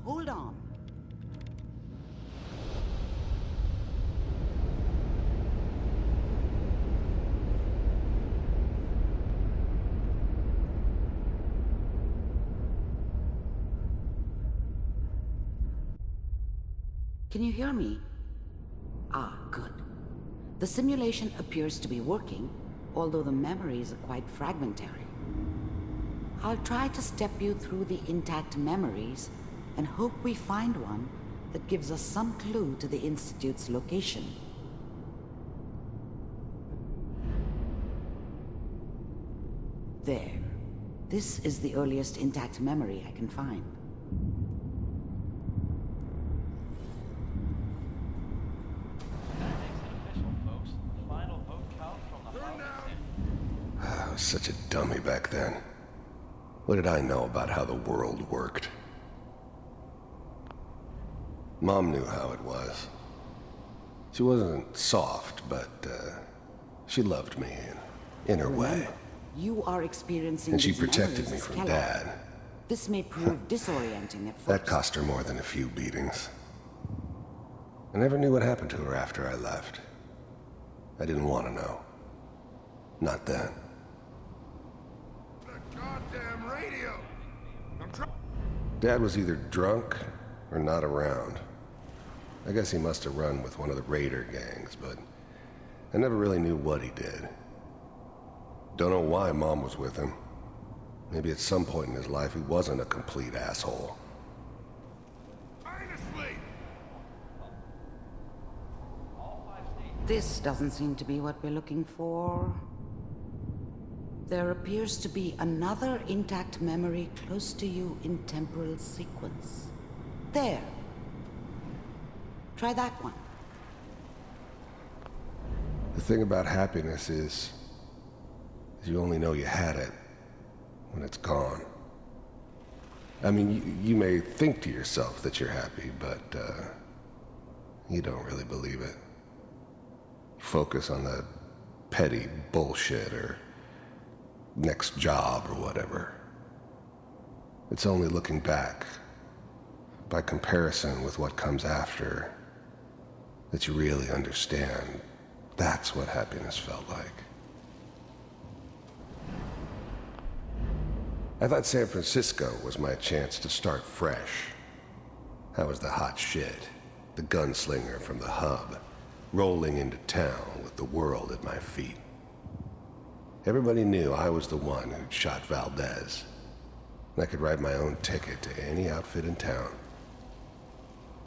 Hold on. Can you hear me? Ah, good. The simulation appears to be working, although the memories are quite fragmentary. I'll try to step you through the intact memories and hope we find one that gives us some clue to the Institute's location. There. This is the earliest intact memory I can find. I was such a dummy back then. What did I know about how the world worked? Mom knew how it was. She wasn't soft, but she loved me in her way. You are experiencing And she these protected memories me as from Kellogg. Dad. This may prove disorienting at first. That cost her more than a few beatings. I never knew what happened to her after I left. I didn't want to know. Not then. The goddamn radio! Dad was either drunk or not around. I guess he must have run with one of the raider gangs, but I never really knew what he did. Don't know why Mom was with him. Maybe at some point in his life he wasn't a complete asshole. Honestly! This doesn't seem to be what we're looking for. There appears to be another intact memory close to you in temporal sequence. There. Try that one. The thing about happiness is you only know you had it when it's gone. I mean, you may think to yourself that you're happy, but you don't really believe it. Focus on the petty bullshit or next job or whatever. It's only looking back, by comparison with what comes after, that you really understand that's what happiness felt like. I thought San Francisco was my chance to start fresh. I was the hot shit, the gunslinger from the hub, rolling into town with the world at my feet. Everybody knew I was the one who'd shot Valdez. And I could write my own ticket to any outfit in town.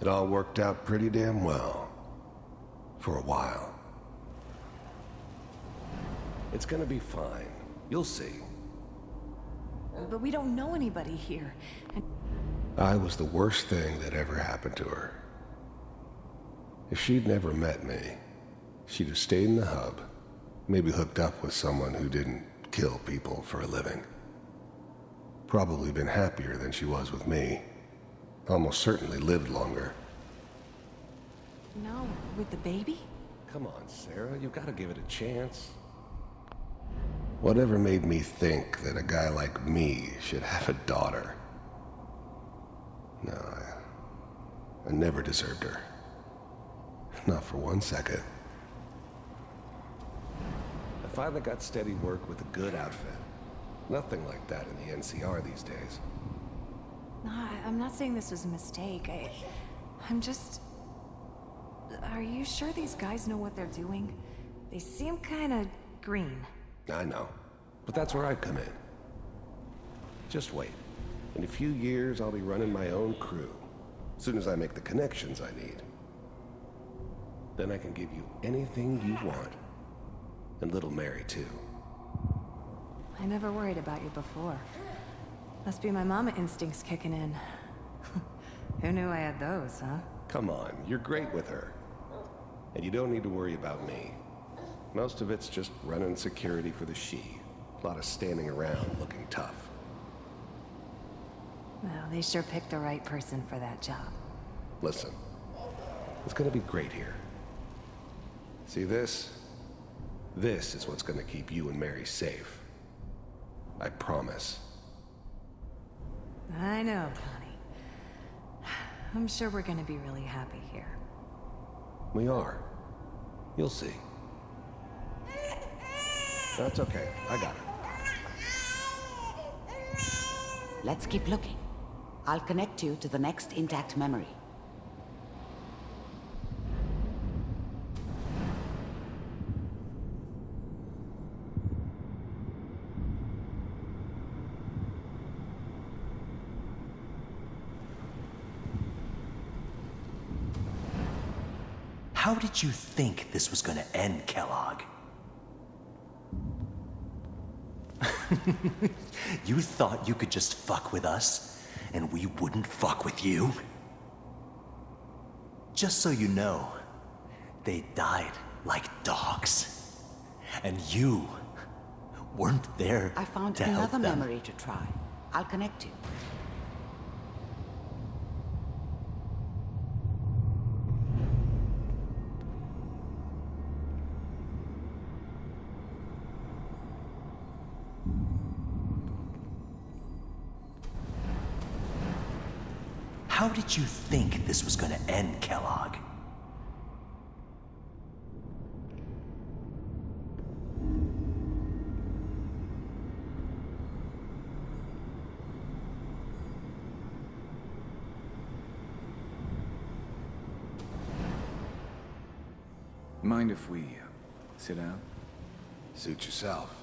It all worked out pretty damn well. For a while. It's gonna be fine. You'll see. But we don't know anybody here. And I was the worst thing that ever happened to her. If she'd never met me, she'd have stayed in the hub, maybe hooked up with someone who didn't kill people for a living. Probably been happier than she was with me. Almost certainly lived longer. no, with the baby? Come on, Sarah, you've got to give it a chance. Whatever made me think that a guy like me should have a daughter? No, I never deserved her. Not for 1 second. I finally got steady work with a good outfit. Nothing like that in the NCR these days. No, I'm not saying this was a mistake. I'm just... Are you sure these guys know what they're doing? They seem kinda green. I know, but that's where I come in. Just wait. In a few years, I'll be running my own crew. As soon as I make the connections I need. Then I can give you anything you want. And little Mary, too. I never worried about you before. Must be my mama instincts kicking in. Who knew I had those, huh? Come on, you're great with her. And you don't need to worry about me. Most of it's just running security for the she. A lot of standing around looking tough. Well, they sure picked the right person for that job. Listen, it's gonna be great here. See this? This is what's gonna keep you and Mary safe. I promise. I know, Connie. I'm sure we're gonna be really happy here. We are. You'll see. That's okay. I got it. Let's keep looking. I'll connect you to the next intact memory. How did you think this was gonna end, Kellogg? You thought you could just fuck with us, and we wouldn't fuck with you? Just so you know, they died like dogs. And you weren't there I found to help another them. memory to try. I'll connect you. How did you think this was gonna end, Kellogg? Mind if we sit down? Suit yourself.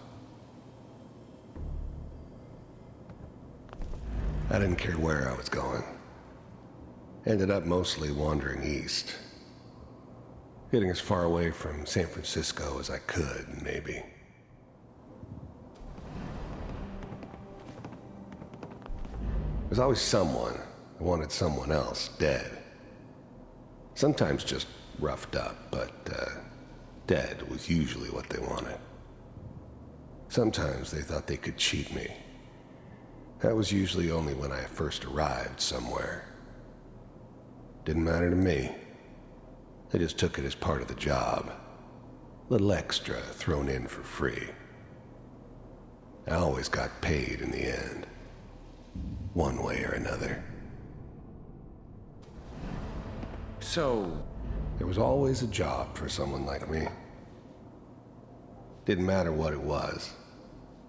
I didn't care where I was going. Ended up mostly wandering east. Getting as far away from San Francisco as I could, maybe. There's always someone who wanted someone else dead. Sometimes just roughed up, but dead was usually what they wanted. Sometimes they thought they could cheat me. That was usually only when I first arrived somewhere. Didn't matter to me. They just took it as part of the job. Little extra thrown in for free. I always got paid in the end. One way or another. So, There was always a job for someone like me. Didn't matter what it was.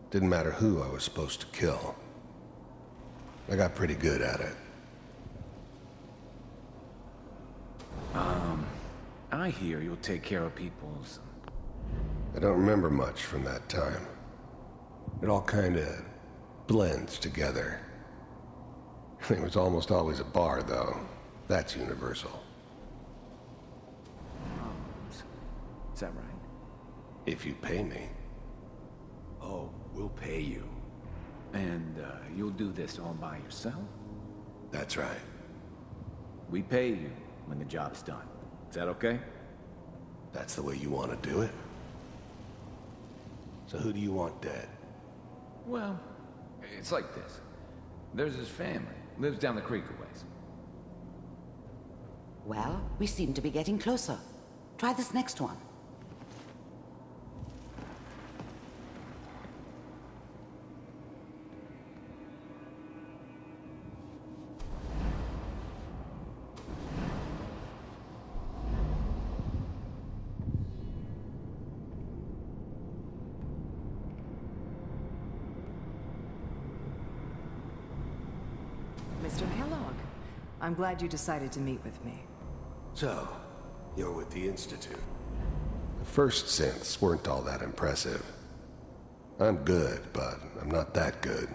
Didn't matter who I was supposed to kill. I got pretty good at it. I hear you'll take care of people's... I don't remember much from that time. It all kinda blends together. There was almost always a bar, though. That's universal. Is that right? If you pay me. Oh, we'll pay you. And, you'll do this all by yourself? That's right. We pay you when the job's done. Is that okay? That's the way you want to do it? So who do you want dead? Well, it's like this. There's his family. Lives down the creek a ways. Well, we seem to be getting closer. Try this next one. Mr. Kellogg, I'm glad you decided to meet with me. So, you're with the Institute. The first synths weren't all that impressive. I'm good, but I'm not that good.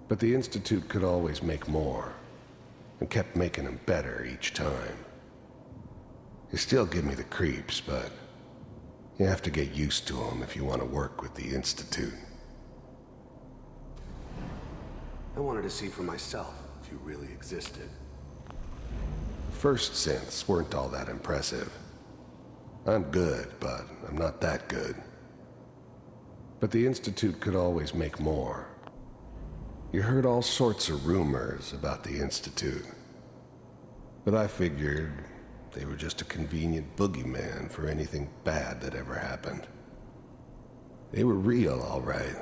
But the Institute could always make more, and kept making them better each time. They still give me the creeps, but you have to get used to them if you want to work with the Institute. I wanted to see for myself if you really existed. First synths weren't all that impressive. I'm good, but I'm not that good. But the Institute could always make more. You heard all sorts of rumors about the Institute. But I figured they were just a convenient boogeyman for anything bad that ever happened. They were real, all right.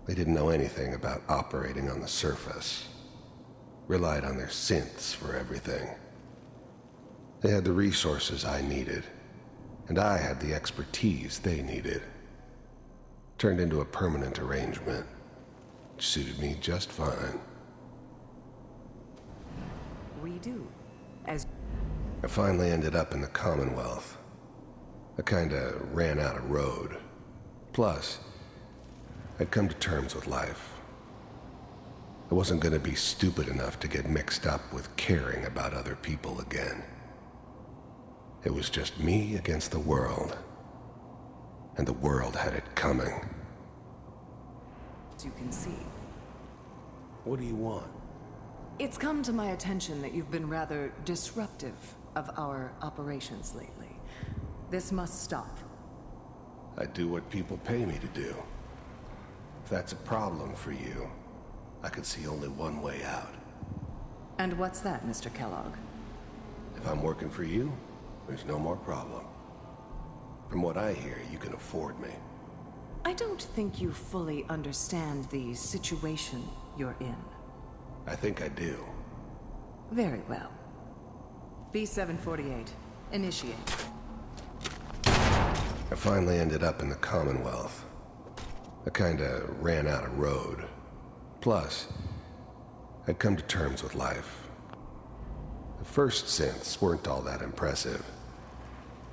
They didn't know anything about operating on the surface. relied on their synths for everything. They had the resources I needed, and I had the expertise they needed. Turned into a permanent arrangement, which suited me just fine. We do. As I finally ended up in the Commonwealth. I kinda ran out of road. Plus, I'd come to terms with life. I wasn't gonna be stupid enough to get mixed up with caring about other people again. It was just me against the world. And the world had it coming. As you can see, What do you want? it's come to my attention that you've been rather disruptive of our operations lately. This must stop. I do what people pay me to do. If that's a problem for you, I could see only one way out. And what's that, Mr. Kellogg? If I'm working for you, there's no more problem. From what I hear, you can afford me. I don't think you fully understand the situation you're in. I think I do. Very well. B-748, initiate. I finally ended up in the Commonwealth. I kinda ran out of road. Plus, I'd come to terms with life. The first synths weren't all that impressive.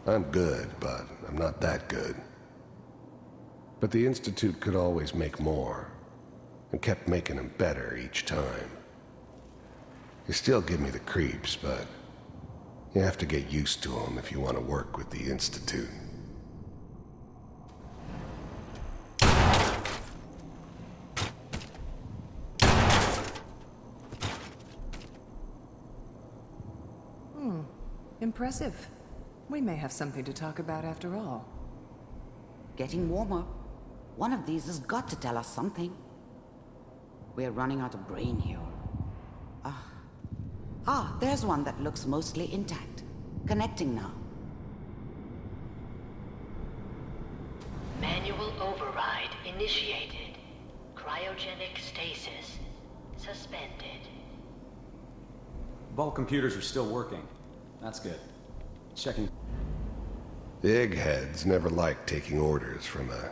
I'm good, but I'm not that good. But the Institute could always make more, and kept making them better each time. They still give me the creeps, but you have to get used to them if you want to work with the Institute. Impressive. We may have something to talk about after all. Getting warmer. One of these has got to tell us something. We're running out of brain here. There's one that looks mostly intact. Connecting now. Manual override initiated. Cryogenic stasis suspended. Vault computers are still working. That's good. Checking. The eggheads never liked taking orders from a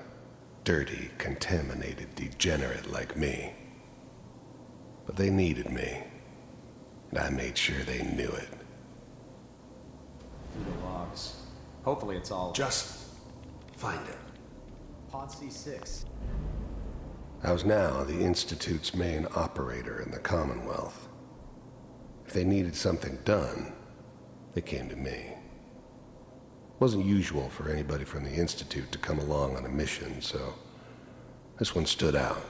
dirty, contaminated degenerate like me. But they needed me, and I made sure they knew it. Through the logs. Hopefully it's all... Just find it. Pod C6. I was now the Institute's main operator in the Commonwealth. If they needed something done, they came to me. Wasn't usual for anybody from the Institute to come along on a mission, so this one stood out.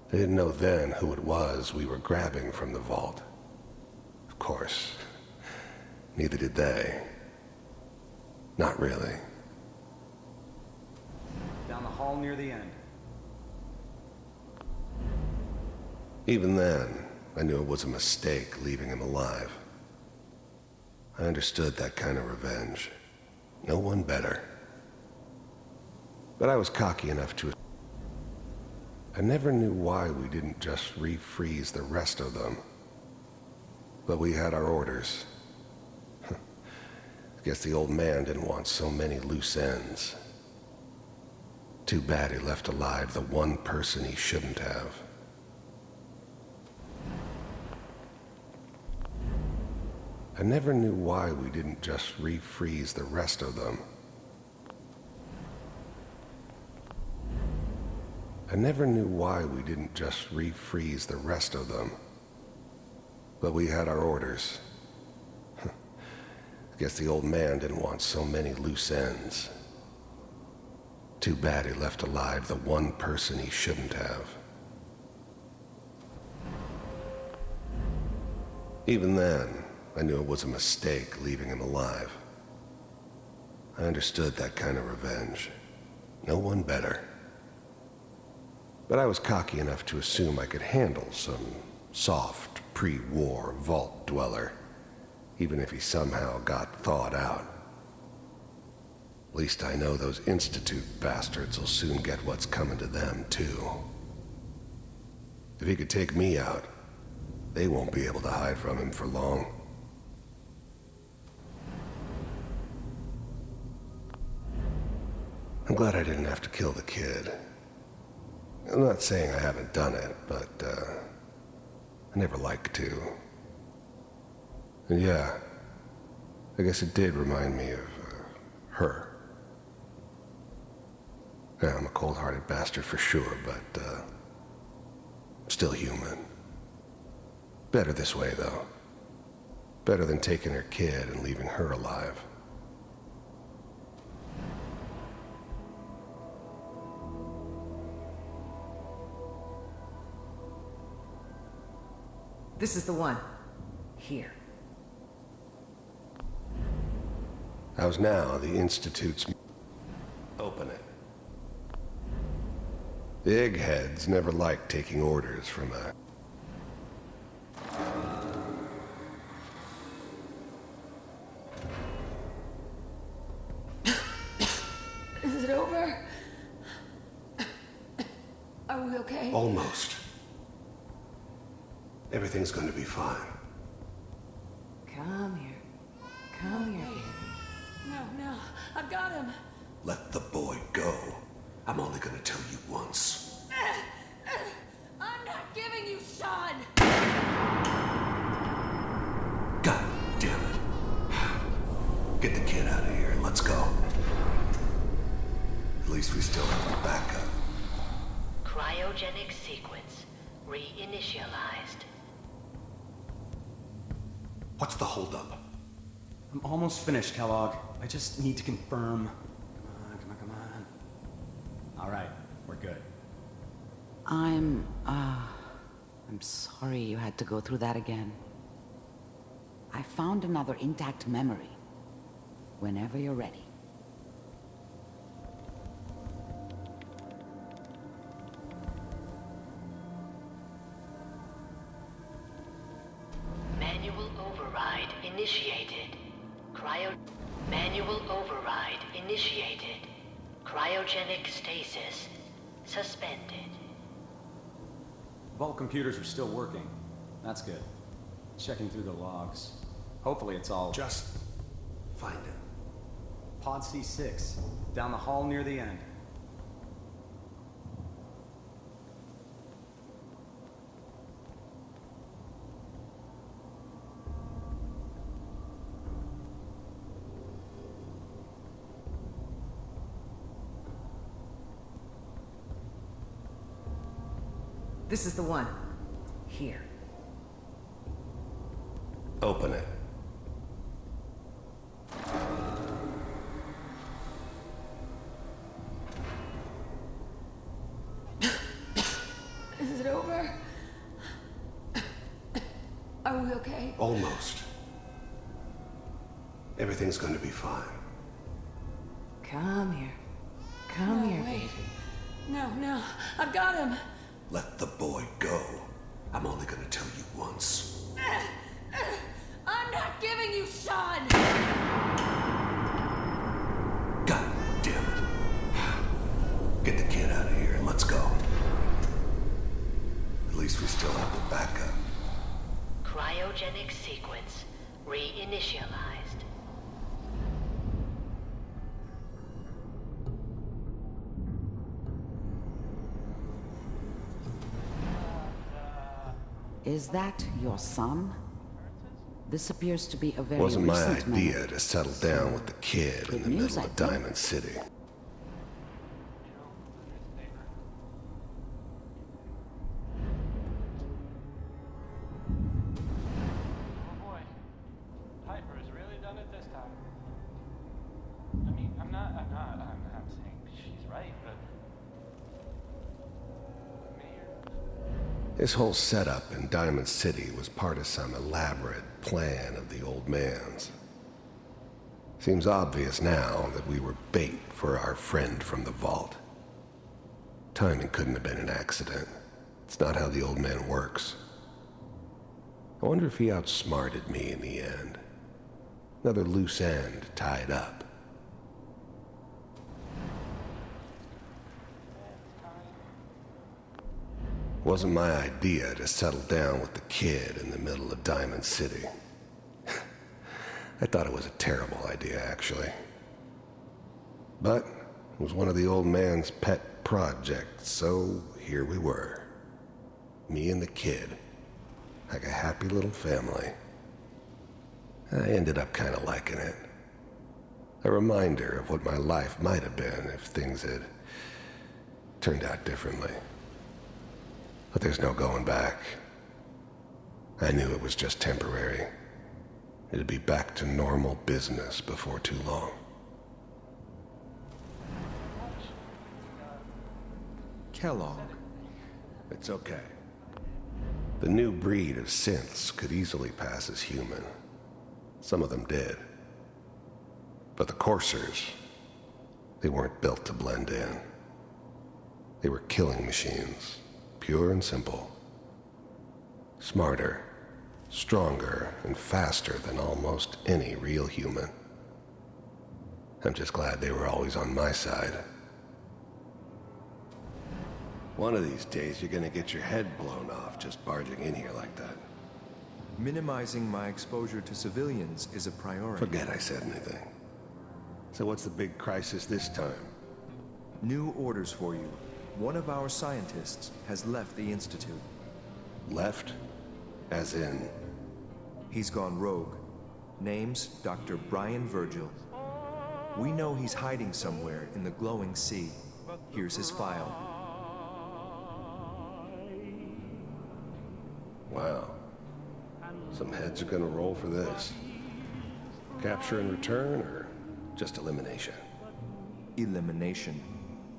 They didn't know then who it was we were grabbing from the vault. Of course, neither did they. Not really. Down the hall near the end. Even then, I knew it was a mistake leaving him alive. I understood that kind of revenge. No one better. But I was cocky enough to... I never knew why we didn't just refreeze the rest of them. But we had our orders. I guess the old man didn't want so many loose ends. Too bad he left alive the one person he shouldn't have. I never knew why we didn't just refreeze the rest of them. I never knew why we didn't just refreeze the rest of them. But we had our orders. I guess the old man didn't want so many loose ends. Too bad he left alive the one person he shouldn't have. Even then, I knew it was a mistake leaving him alive. I understood that kind of revenge. No one better. But I was cocky enough to assume I could handle some soft, pre-war vault dweller, even if he somehow got thawed out. At least I know those Institute bastards will soon get what's coming to them, too. If he could take me out, they won't be able to hide from him for long. I'm glad I didn't have to kill the kid. I'm not saying I haven't done it, but, I never liked to. And yeah, I guess it did remind me of, her. Yeah, I'm a cold-hearted bastard for sure, but, still human. Better this way, though. Better than taking her kid and leaving her alive. This is the one. Here. How's now the Institute's... Open it. The eggheads never liked taking orders from a... Is it over? Are we okay? Almost. Everything's gonna be fine. Come here. Come here, baby. No, I've got him. Let the boy go. I'm only gonna tell you once. I'm not giving you Sean. God damn it. Get the kid out of here and let's go. At least we still have the backup. Cryogenic sequence reinitialized. What's the holdup? I'm almost finished, Kellogg. I just need to confirm. Come on. All right, we're good. I'm sorry you had to go through that again. I found another intact memory. Whenever you're ready. Manual override initiated. Manual override initiated. Cryogenic stasis suspended. Vault computers are still working. That's good. Checking through the logs. Hopefully it's all... Just find it. Pod C6, down the hall near the end. This is the one. Here. Open it. Is it over? Are we okay? Almost. Everything's gonna be fine. Come here. Come here, wait. baby. No, I've got him. Let the boy go. I'm only gonna tell you once. I'm not giving you Sean. God damn it. Get the kid out of here and let's go. At least we still have the backup. Cryogenic sequence reinitialized. Is that your son? This appears to be a very Wasn't my recent memory. idea to settle down with the kid in Good the news, middle I of think. Diamond City. Oh boy. Piper has really done it this time. I mean, I'm not saying she's right, but... This whole setup in Diamond City was part of some elaborate plan of the old man's. Seems obvious now that we were bait for our friend from the vault. Timing couldn't have been an accident. It's not how the old man works. I wonder if he outsmarted me in the end. Another loose end tied up. Wasn't my idea to settle down with the kid in the middle of Diamond City. I thought it was a terrible idea, actually. But it was one of the old man's pet projects, so here we were. Me and the kid, like a happy little family. I ended up kind of liking it. A reminder of what my life might have been if things had turned out differently. But there's no going back. I knew it was just temporary. It'd be back to normal business before too long. Kellogg. It's okay. The new breed of synths could easily pass as human. Some of them did. But the coursers, they weren't built to blend in. They were killing machines, pure and simple. Smarter, stronger, and faster than almost any real human. I'm just glad they were always on my side. One of these days, you're gonna get your head blown off just barging in here like that. Minimizing my exposure to civilians is a priority. Forget I said anything. So what's the big crisis this time? New orders for you. One of our scientists has left the Institute. Left? As in? He's gone rogue. Name's Dr. Brian Virgil. We know he's hiding somewhere in the glowing sea. Here's his file. Wow. Some heads are gonna roll for this. Capture and return, or just elimination? Elimination.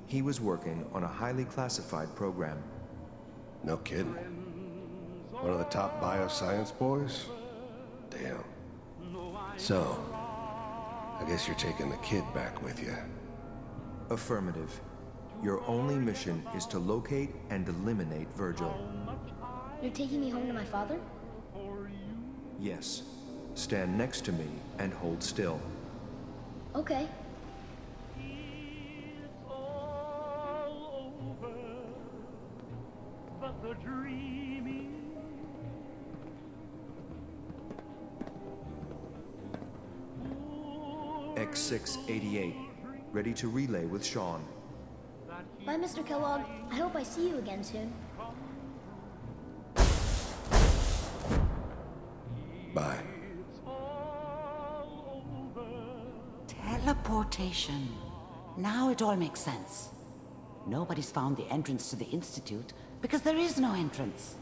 He was working on a highly classified program. No kidding. One of the top bioscience boys? Damn. So, I guess you're taking the kid back with you. Affirmative. Your only mission is to locate and eliminate Virgil. You're taking me home to my father? Yes. Stand next to me and hold still. Okay. X688, ready to relay with Sean. Bye, Mr. Kellogg. I hope I see you again soon. Bye. Teleportation. Now it all makes sense. Nobody's found the entrance to the Institute because there is no entrance.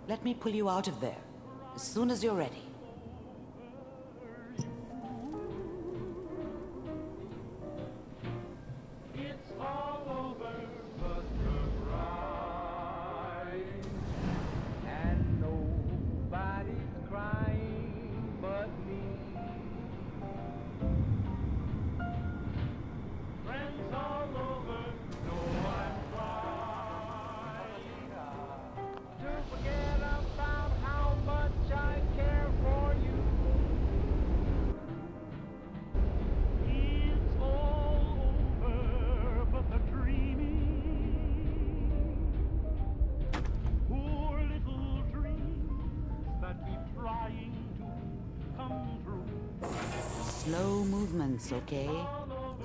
Let me pull you out of there as soon as you're ready. Slow movements, okay?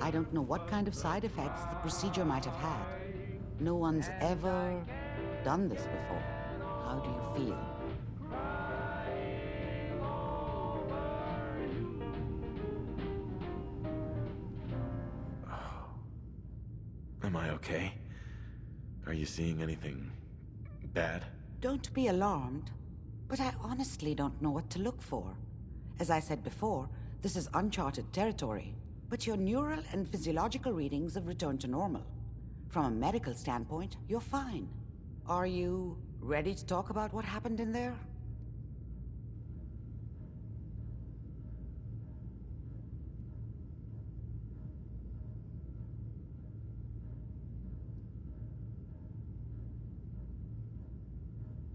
I don't know what kind of side effects the procedure might have had. No one's ever done this before. How do you feel? Am I okay? Are you seeing anything bad? Don't be alarmed, but I honestly don't know what to look for. As I said before, this is uncharted territory, but your neural and physiological readings have returned to normal. From a medical standpoint, you're fine. Are you ready to talk about what happened in there?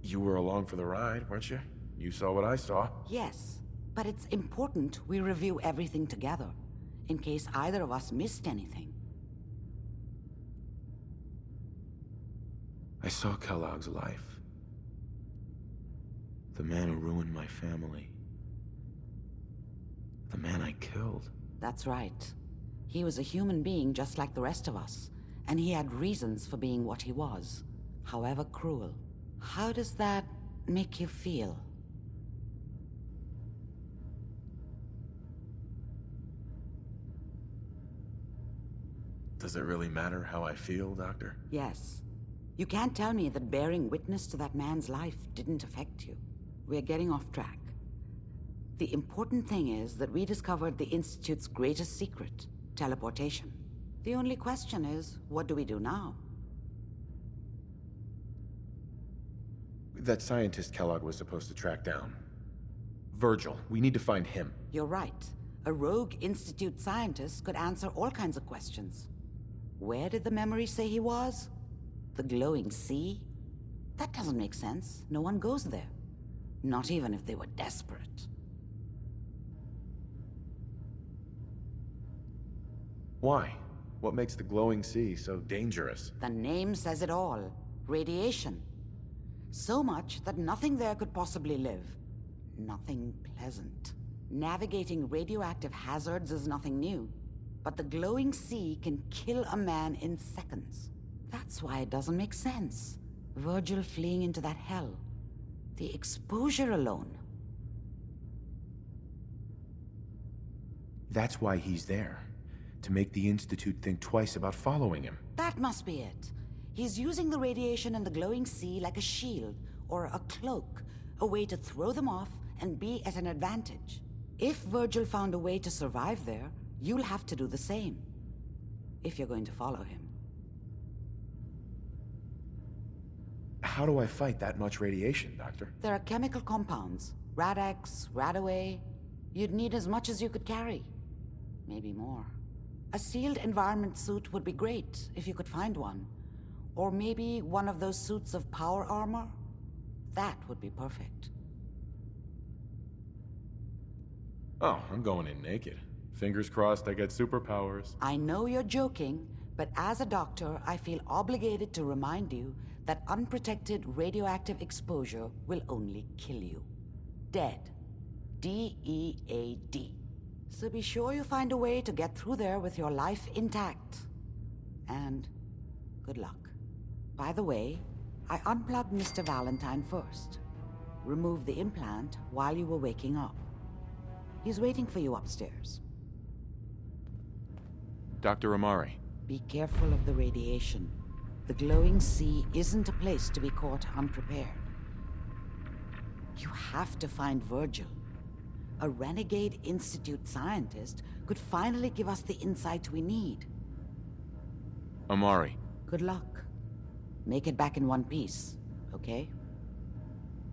You were along for the ride, weren't you? You saw what I saw. Yes, but it's important we review everything together, in case either of us missed anything. I saw Kellogg's life. The man who ruined my family. The man I killed. That's right. He was a human being just like the rest of us, and he had reasons for being what he was, however cruel. How does that make you feel? Does it really matter how I feel, Doctor? Yes. You can't tell me that bearing witness to that man's life didn't affect you. We're getting off track. The important thing is that we discovered the Institute's greatest secret, teleportation. The only question is, what do we do now? That scientist Kellogg was supposed to track down. Virgil, we need to find him. You're right. A rogue Institute scientist could answer all kinds of questions. Where did the memory say he was? The glowing sea? That doesn't make sense. No one goes there. Not even if they were desperate. Why? What makes the glowing sea so dangerous? The name says it all. Radiation. So much that nothing there could possibly live. Nothing pleasant. Navigating radioactive hazards is nothing new. But the glowing sea can kill a man in seconds. That's why it doesn't make sense. Virgil fleeing into that hell. The exposure alone. That's why he's there. To make the Institute think twice about following him. That must be it. He's using the radiation in the glowing sea like a shield or a cloak, a way to throw them off and be at an advantage. If Virgil found a way to survive there, you'll have to do the same. If you're going to follow him. How do I fight that much radiation, Doctor? There are chemical compounds. Rad-X, Radaway. You'd need as much as you could carry. Maybe more. A sealed environment suit would be great, if you could find one. Or maybe one of those suits of power armor? That would be perfect. Oh, I'm going in naked. Fingers crossed I get superpowers. I know you're joking, but as a doctor, I feel obligated to remind you that unprotected radioactive exposure will only kill you. Dead. D-E-A-D. So be sure you find a way to get through there with your life intact. And good luck. By the way, I unplugged Mr. Valentine first. Removed the implant while you were waking up. He's waiting for you upstairs. Dr. Amari. Be careful of the radiation. The glowing sea isn't a place to be caught unprepared. You have to find Virgil. A renegade Institute scientist could finally give us the insight we need. Amari. Good luck. Make it back in one piece, okay?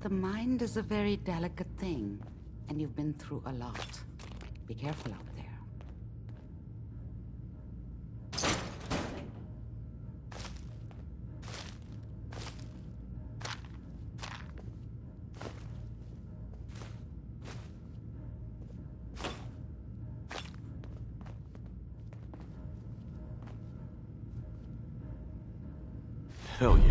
The mind is a very delicate thing, and you've been through a lot. Be careful out there. Hell yeah.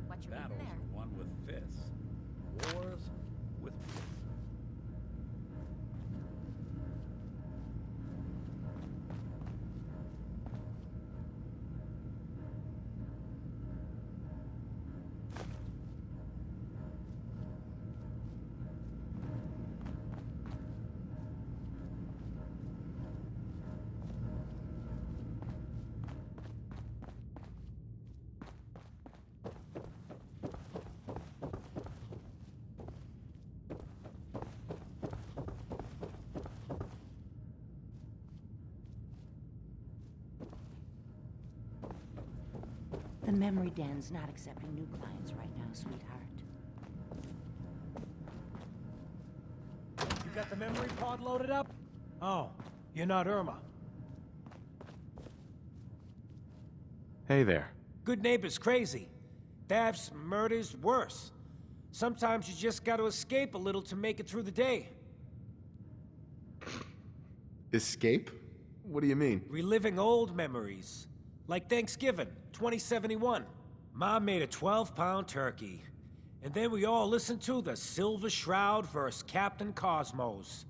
What you reading there? The one with fists. Wars with fists. The memory den's not accepting new clients right now, sweetheart. You got the memory pod loaded up? Oh, you're not Irma. Hey there. Good neighbors crazy. Thefts, murders, worse. Sometimes you just gotta escape a little to make it through the day. Escape? What do you mean? Reliving old memories. Like Thanksgiving, 2071. Mom made a 12-pound turkey. And then we all listened to the Silver Shroud vs. Captain Cosmos.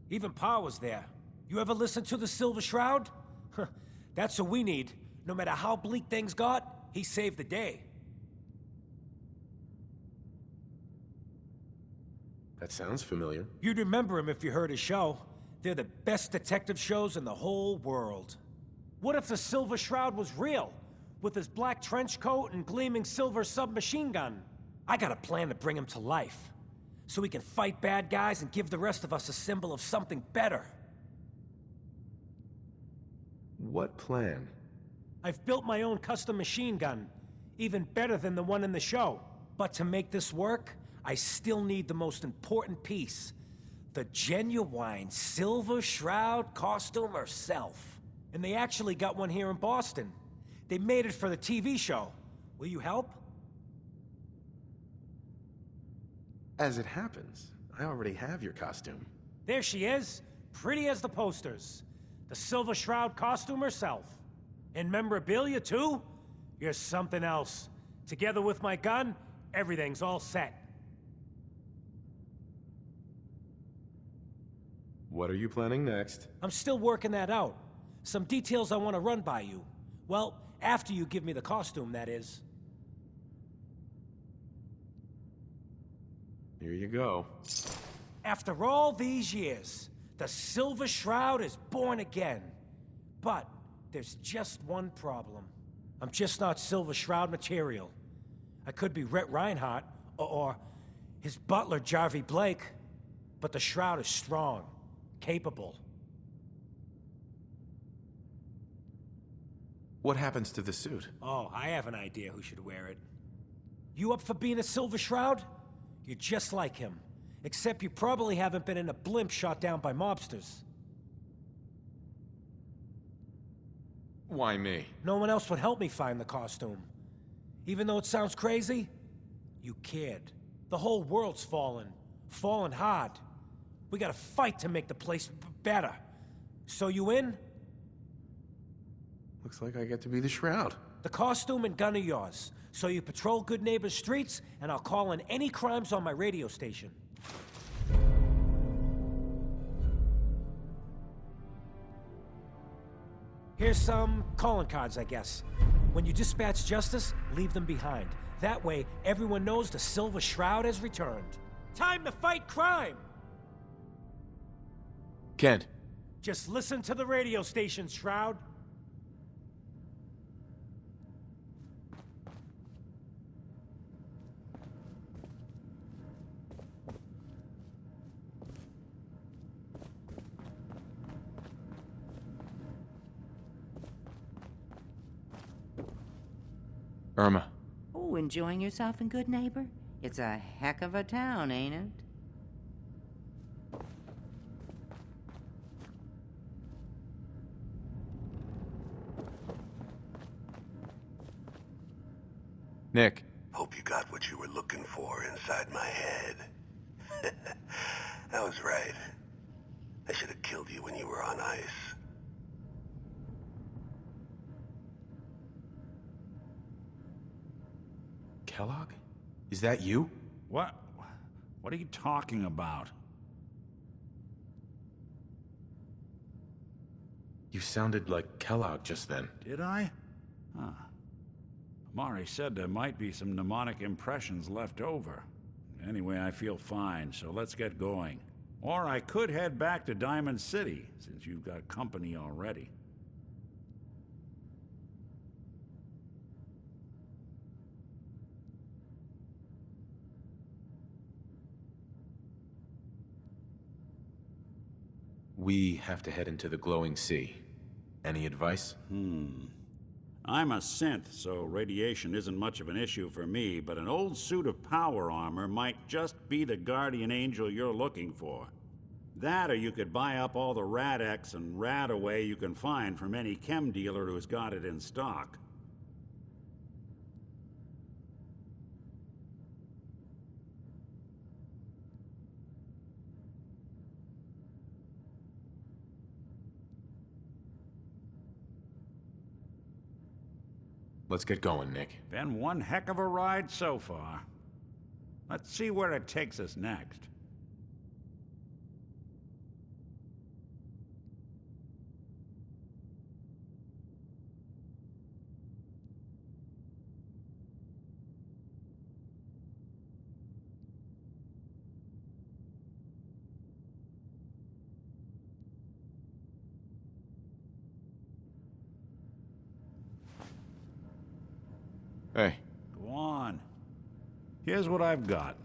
Even Pa was there. You ever listen to the Silver Shroud? That's what we need. No matter how bleak things got, he saved the day. That sounds familiar. You'd remember him if you heard his show. They're the best detective shows in the whole world. What if the Silver Shroud was real? With his black trench coat and gleaming silver submachine gun? I got a plan to bring him to life. So he can fight bad guys and give the rest of us a symbol of something better. What plan? I've built my own custom machine gun. Even better than the one in the show. But to make this work, I still need the most important piece. The genuine Silver Shroud costume herself. And they actually got one here in Boston. They made it for the TV show. Will you help? As it happens, I already have your costume. There she is, pretty as the posters. The Silver Shroud costume herself. And memorabilia, too? You're something else. Together with my gun, everything's all set. What are you planning next? I'm still working that out. Some details I want to run by you. Well, after you give me the costume, that is. Here you go. After all these years, the Silver Shroud is born again. But there's just one problem. I'm just not Silver Shroud material. I could be Rhett Reinhardt, or his butler, Jarvie Blake. But the Shroud is strong, capable. What happens to the suit? Oh, I have an idea who should wear it. You up for being a Silver Shroud? You're just like him. Except you probably haven't been in a blimp shot down by mobsters. Why me? No one else would help me find the costume. Even though it sounds crazy, you cared. The whole world's fallen. Fallen hard. We gotta fight to make the place better. So you in? Looks like I get to be the Shroud. The costume and gun are yours. So you patrol Good Neighbor's streets, and I'll call in any crimes on my radio station. Here's some calling cards, I guess. When you dispatch justice, leave them behind. That way, everyone knows the Silver Shroud has returned. Time to fight crime! Kent. Just listen to the radio station, Shroud. Irma. Oh, enjoying yourself in Good Neighbor? It's a heck of a town, ain't it? Nick. Hope you got what you were looking for inside my head. I was right. I should have killed you when you were on ice. Kellogg? Is that you? What? What are you talking about? You sounded like Kellogg just then. Did I? Huh. Amari said there might be some mnemonic impressions left over. Anyway, I feel fine, so let's get going. Or I could head back to Diamond City, since you've got company already. We have to head into the glowing sea. Any advice? I'm a synth, so radiation isn't much of an issue for me, but an old suit of power armor might just be the guardian angel you're looking for. That, or you could buy up all the Rad-X and Rad-Away you can find from any chem dealer who's got it in stock. Let's get going, Nick. Been one heck of a ride so far. Let's see where it takes us next. Hey. Go on. Here's what I've got.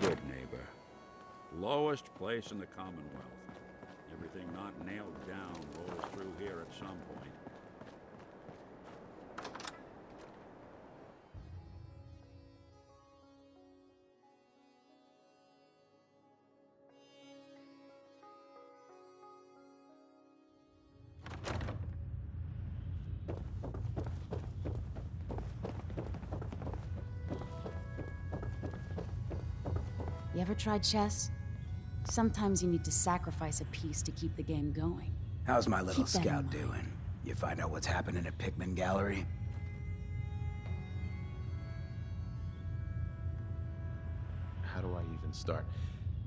Good neighbor. Lowest place in the Commonwealth. Everything not nailed down rolls through here at some point. You ever tried chess? Sometimes you need to sacrifice a piece to keep the game going. How's my little Keep that in scout mind. doing? You find out what's happening at Pickman Gallery? How do I even start?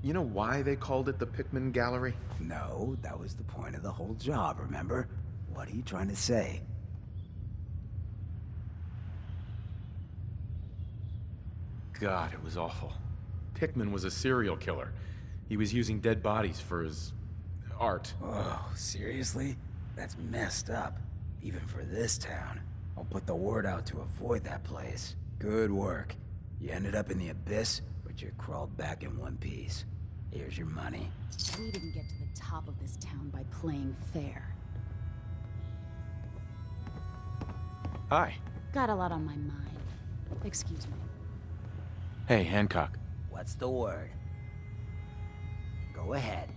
You know why they called it the Pickman Gallery? No, that was the point of the whole job, remember? What are you trying to say? God, it was awful. Pickman was a serial killer. He was using dead bodies for his art. Oh, seriously? That's messed up. Even for this town. I'll put the word out to avoid that place. Good work. You ended up in the abyss, but you crawled back in one piece. Here's your money. We didn't get to the top of this town by playing fair. Hi. Got a lot on my mind. Excuse me. Hey, Hancock. What's the word? Go ahead.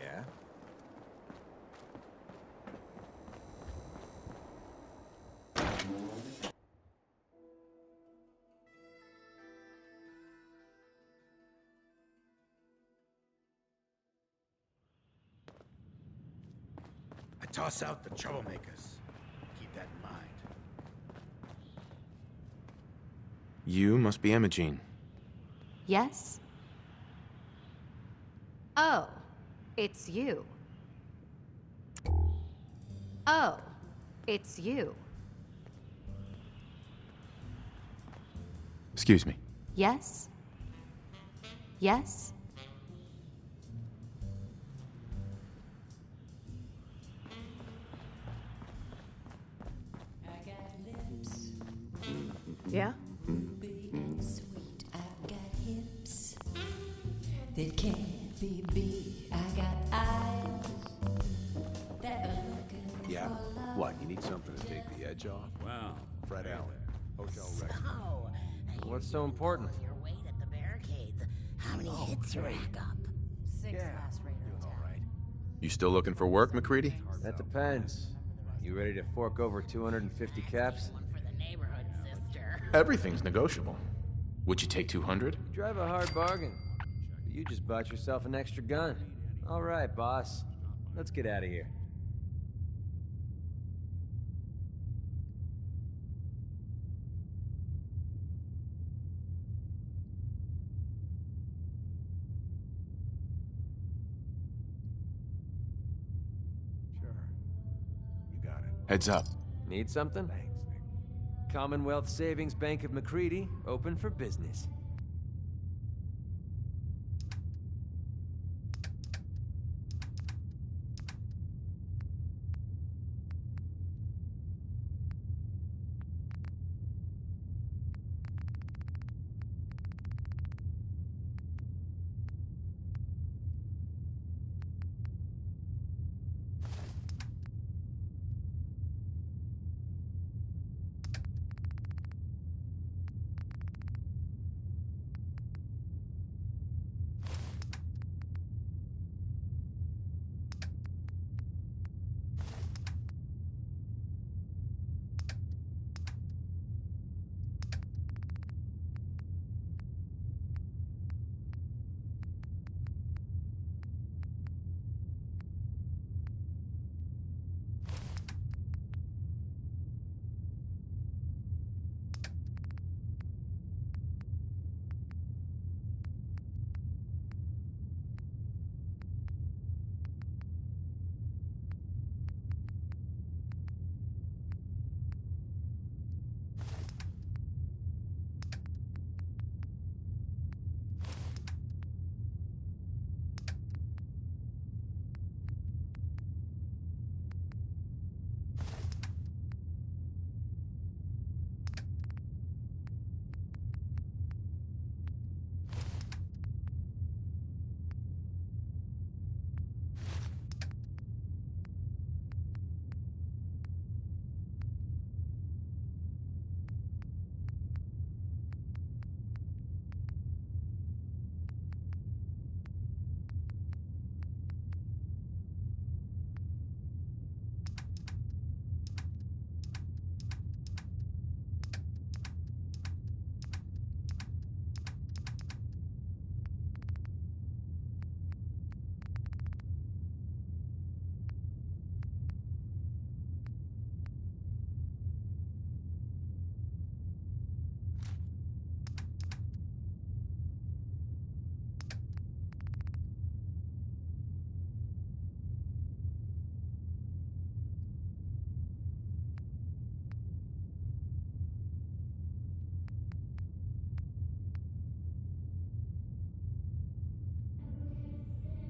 Yeah? I toss out the troublemakers. Keep that in mind. You must be Imogene. Yes? Oh, it's you. Oh, it's you. Excuse me. Yes? Yes? Yeah? Sweet, I've got hips that can't be beat. I got eyes that are looking Yeah? for love. What, you need something to take the edge off? Wow. Fred Allen, Hotel Rex. Oh, What's so important? your weight at the barricades. How many hits you rack up? 6 last raider attack. You still looking for work, McCready? That depends. You ready to fork over 250 caps? For the neighborhood, sister. Everything's negotiable. Would you take 200? You drive a hard bargain. But you just bought yourself an extra gun. All right, boss. Let's get out of here. Sure. You got it. Heads up. Need something? Thanks, Nick. Commonwealth Savings Bank of McCready, open for business.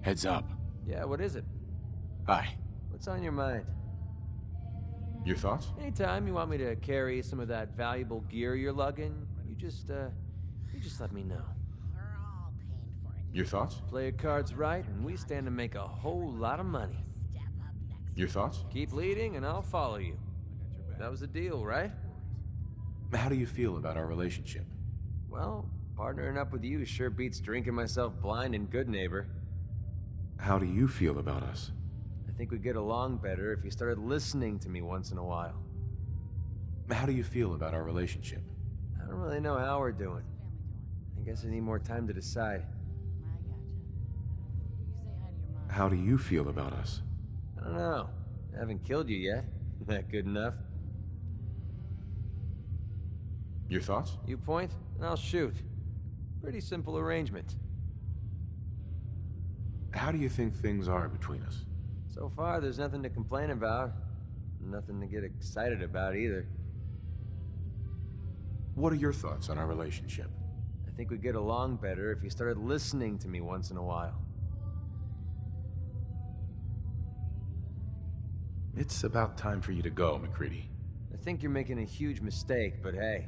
Heads up. Yeah, what is it? Hi. What's on your mind? Your thoughts? Anytime you want me to carry some of that valuable gear you're lugging, you just let me know. Your thoughts? Play your cards right, and we stand to make a whole lot of money. Your thoughts? Keep leading, and I'll follow you. That was the deal, right? How do you feel about our relationship? Well, partnering up with you sure beats drinking myself blind in Good Neighbor. How do you feel about us? I think we'd get along better if you started listening to me once in a while. How do you feel about our relationship? I don't really know how we're doing. I guess I need more time to decide. How do you feel about us? I don't know. I haven't killed you yet. That good enough? Your thoughts? You point, and I'll shoot. Pretty simple arrangement. How do you think things are between us? So far, there's nothing to complain about. Nothing to get excited about either. What are your thoughts on our relationship? I think we'd get along better if you started listening to me once in a while. It's about time for you to go, MacReady. I think you're making a huge mistake, but hey,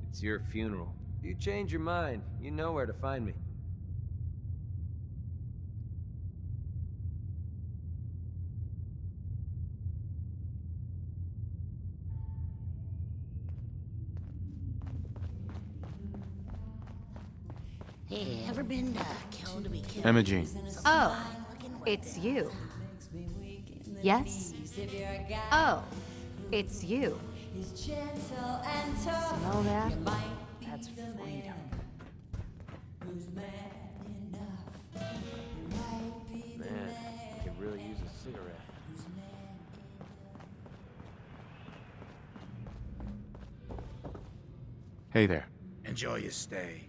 it's your funeral. If you change your mind, you know where to find me. Hey, ever been killed to be killed? Emma Jean. Oh, it's you. Yes? Oh, it's you. Smell that? That's freedom. Man, I could really use a cigarette. Hey there. Enjoy your stay.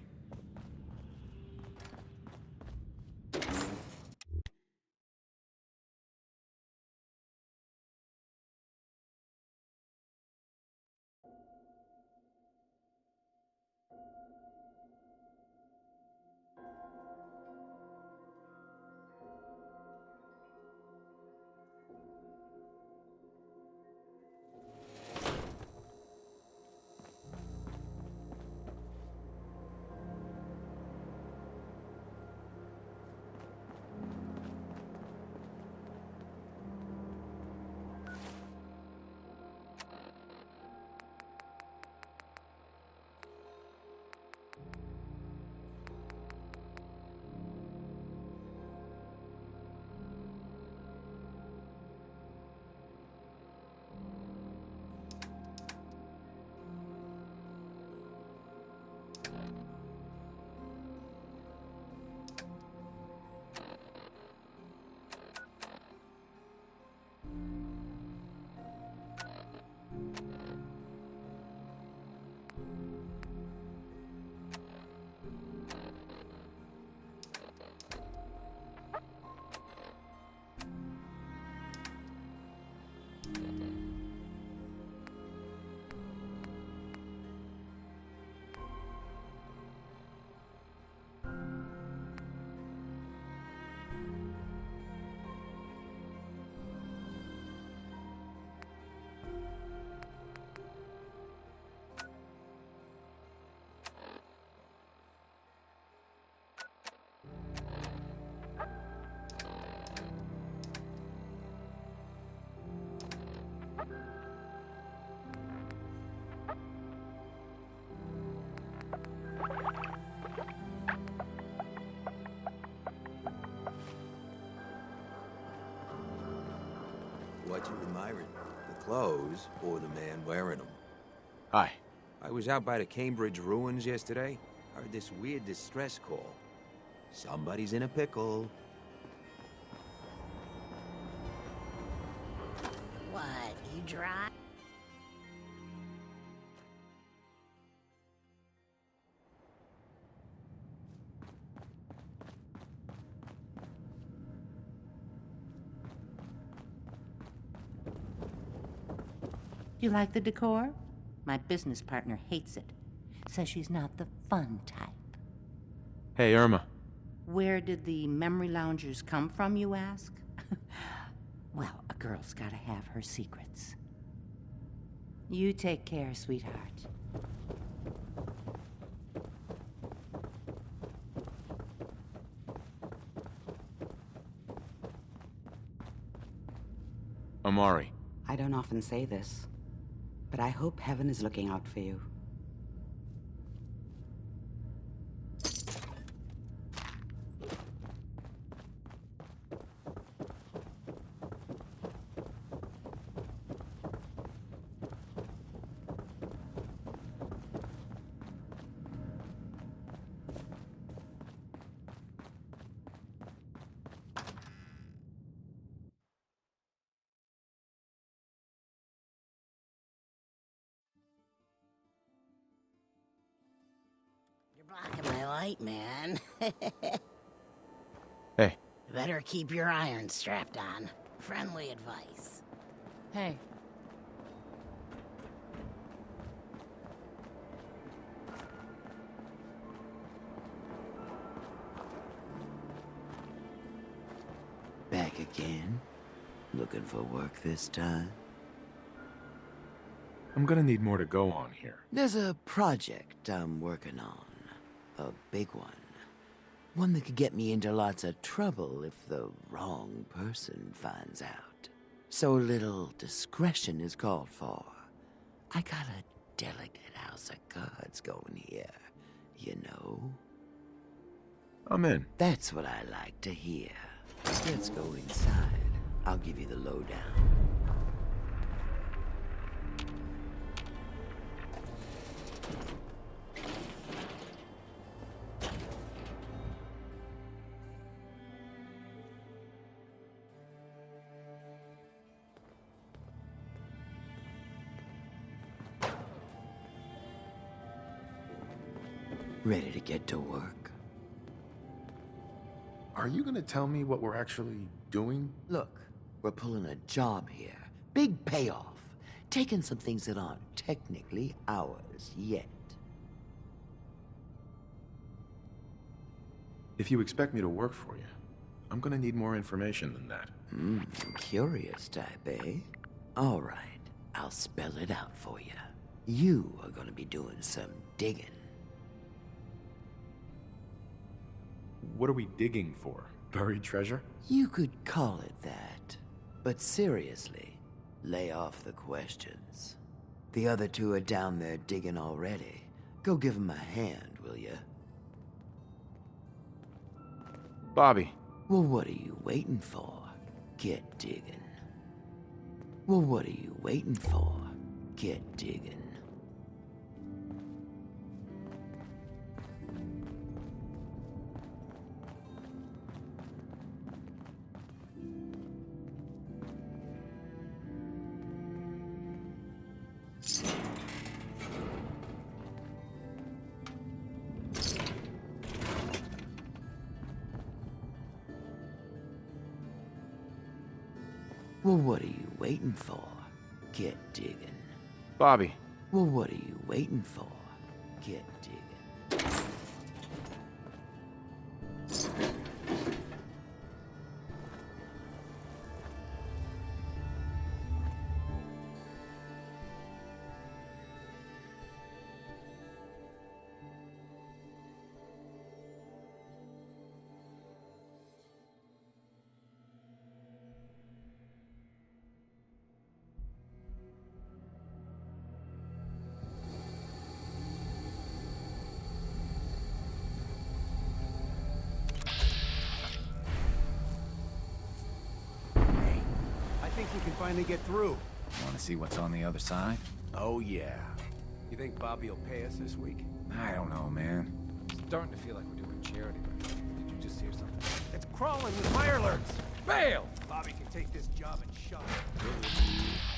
What you admiring? The clothes or the man wearing them? Hi. I was out by the Cambridge ruins yesterday. Heard this weird distress call. Somebody's in a pickle. What, you dry? You like the decor? My business partner hates it. Says she's not the fun type. Hey, Irma. Where did the memory loungers come from, you ask? Well, a girl's gotta have her secrets. You take care, sweetheart. Amari. I don't often say this, but I hope heaven is looking out for you. Blocking my light, man. Hey. Better keep your iron strapped on. Friendly advice. Hey. Back again? Looking for work this time? I'm gonna need more to go on here. There's a project I'm working on. A big one. One that could get me into lots of trouble if the wrong person finds out. So little discretion is called for. I got a delicate house of cards going here, you know? I'm in. That's what I like to hear. Let's go inside. I'll give you the lowdown. Ready to get to work? Are you gonna tell me what we're actually doing? Look, we're pulling a job here. Big payoff. Taking some things that aren't technically ours yet. If you expect me to work for you, I'm gonna need more information than that. Curious type, eh? All right, I'll spell it out for you. You are gonna be doing some digging. What are we digging for? Buried treasure? You could call it that. But seriously, lay off the questions. The other two are down there digging already. Go give them a hand, will you? Bobby. Well, what are you waiting for? Get digging. Well, what are you waiting for? Get digging. Well, what are you waiting for? Get digging. Bobby. Well, what are you waiting for? Get digging. I think we can finally get through. Want to see what's on the other side? Oh, yeah. You think Bobby will pay us this week? I don't know, man. Starting to feel like we're doing charity work. Did you just hear something? It's crawling with fire alerts! Fail! Bobby can take this job and shut it.